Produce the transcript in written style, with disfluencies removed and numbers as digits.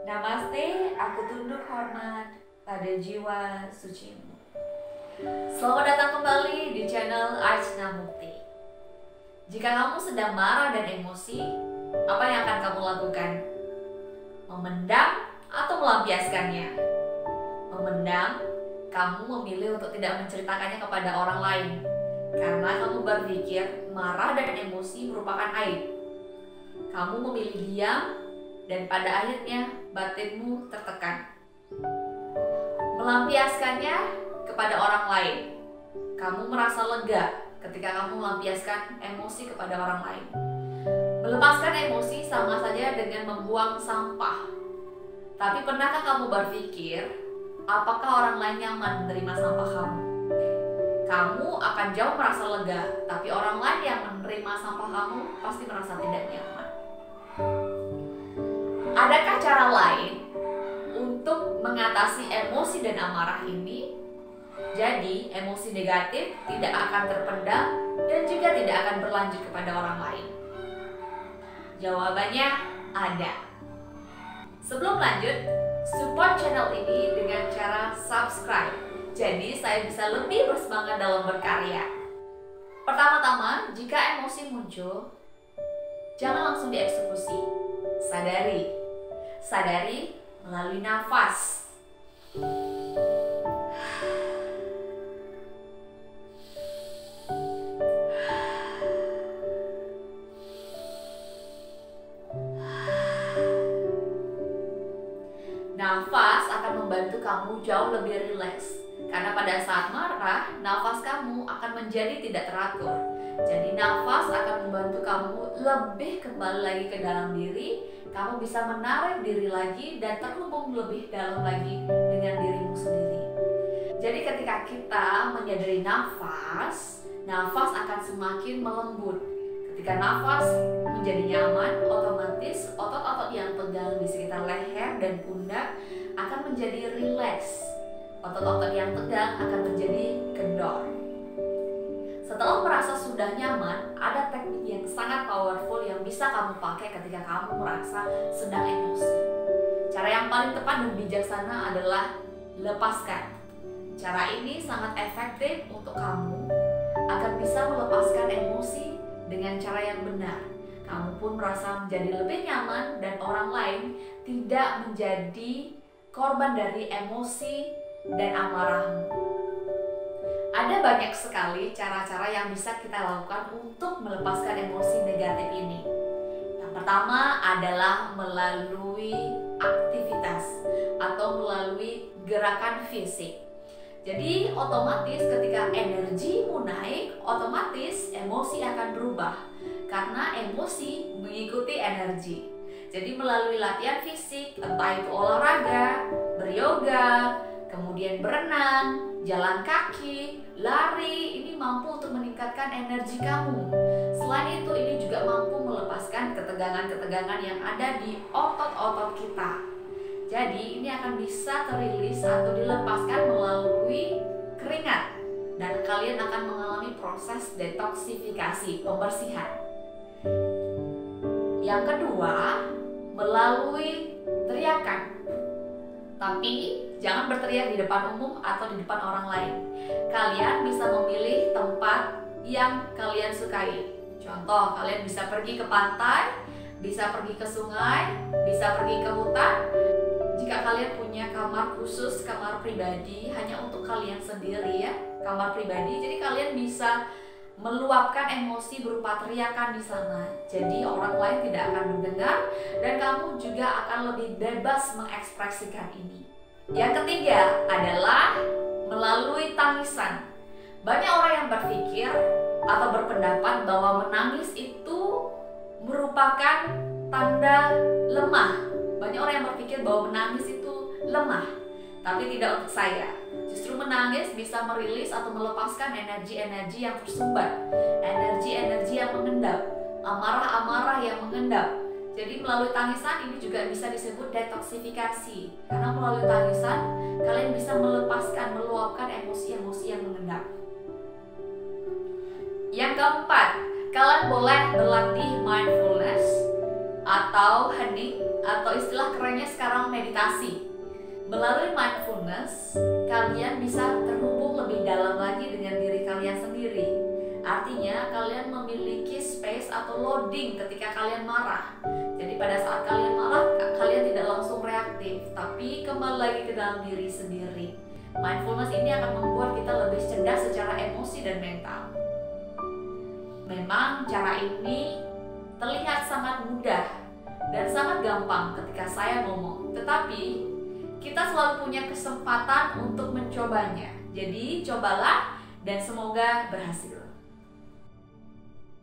Namaste, aku tunduk hormat pada jiwa sucimu. Selamat datang kembali di channel Archana Mukti. Jika kamu sedang marah dan emosi, apa yang akan kamu lakukan? Memendam atau melampiaskannya? Memendam, kamu memilih untuk tidak menceritakannya kepada orang lain karena kamu berpikir marah dan emosi merupakan aib. Kamu memilih diam dan pada akhirnya batinmu tertekan. Melampiaskannya kepada orang lain. Kamu merasa lega ketika kamu melampiaskan emosi kepada orang lain. Melepaskan emosi sama saja dengan membuang sampah. Tapi pernahkah kamu berpikir, apakah orang lain nyaman menerima sampah kamu? Kamu akan jauh merasa lega, tapi orang lain yang menerima sampah kamu pasti merasa tidak nyaman. Adakah cara lain untuk mengatasi emosi dan amarah ini? Jadi, emosi negatif tidak akan terpendam dan juga tidak akan berlanjut kepada orang lain. Jawabannya ada. Sebelum lanjut, support channel ini dengan cara subscribe. Jadi, saya bisa lebih bersemangat dalam berkarya. Pertama-tama, jika emosi muncul, jangan langsung dieksekusi. Sadari melalui nafas. Nafas akan membantu kamu jauh lebih rileks. Karena pada saat marah, nafas kamu akan menjadi tidak teratur. Jadi nafas akan membantu kamu lebih kembali lagi ke dalam diri. Kamu bisa menarik diri lagi dan terhubung lebih dalam lagi dengan dirimu sendiri. Jadi ketika kita menyadari nafas akan semakin melembut. Ketika nafas menjadi nyaman, otomatis otot-otot yang tegang di sekitar leher dan pundak akan menjadi rileks. Otot-otot yang tegang akan menjadi kendor. Setelah merasa sudah nyaman, ada teknik yang sangat powerful yang bisa kamu pakai ketika kamu merasa sedang emosi. Cara yang paling tepat dan bijaksana adalah lepaskan. Cara ini sangat efektif untuk kamu agar bisa melepaskan emosi dengan cara yang benar. Kamu pun merasa menjadi lebih nyaman dan orang lain tidak menjadi korban dari emosi dan amarahmu. Ada banyak sekali cara-cara yang bisa kita lakukan untuk melepaskan emosi negatif ini. Yang pertama adalah melalui aktivitas atau melalui gerakan fisik. Jadi otomatis ketika energimu naik, otomatis emosi akan berubah karena emosi mengikuti energi. Jadi melalui latihan fisik, entah itu olahraga, beryoga, kemudian berenang, jalan kaki, lari, ini mampu untuk meningkatkan energi kamu. Selain itu, ini juga mampu melepaskan ketegangan-ketegangan yang ada di otot-otot kita. Jadi, ini akan bisa terilis atau dilepaskan melalui keringat. Dan kalian akan mengalami proses detoksifikasi, pembersihan. Yang kedua, melalui teriakan. Tapi jangan berteriak di depan umum atau di depan orang lain. Kalian bisa memilih tempat yang kalian sukai. Contoh, kalian bisa pergi ke pantai, bisa pergi ke sungai, bisa pergi ke hutan. Jika kalian punya kamar khusus, kamar pribadi hanya untuk kalian sendiri ya, kamar pribadi. Jadi kalian bisa meluapkan emosi berupa teriakan di sana. Jadi orang lain tidak akan mendengar dan kamu juga akan lebih bebas mengekspresikan ini. Yang ketiga adalah melalui tangisan. Banyak orang yang berpikir atau berpendapat bahwa menangis itu merupakan tanda lemah. Banyak orang yang berpikir bahwa menangis itu lemah. Tapi tidak untuk saya. Justru menangis bisa merilis atau melepaskan energi-energi yang tersumbat, energi-energi yang mengendap, amarah-amarah yang mengendap. Jadi melalui tangisan ini juga bisa disebut detoksifikasi. Karena melalui tangisan kalian bisa melepaskan, meluapkan emosi-emosi yang mengendap. Yang keempat, kalian boleh berlatih mindfulness atau hening atau istilah keren caranya sekarang meditasi. Melalui mindfulness, kalian bisa terhubung lebih dalam lagi dengan diri kalian sendiri. Artinya, kalian memiliki space atau loading ketika kalian marah. Jadi pada saat kalian marah, kalian tidak langsung reaktif, tapi kembali lagi ke dalam diri sendiri. Mindfulness ini akan membuat kita lebih cerdas secara emosi dan mental. Memang cara ini terlihat sangat mudah dan sangat gampang ketika saya ngomong, tetapi kita selalu punya kesempatan untuk mencobanya. Jadi cobalah dan semoga berhasil.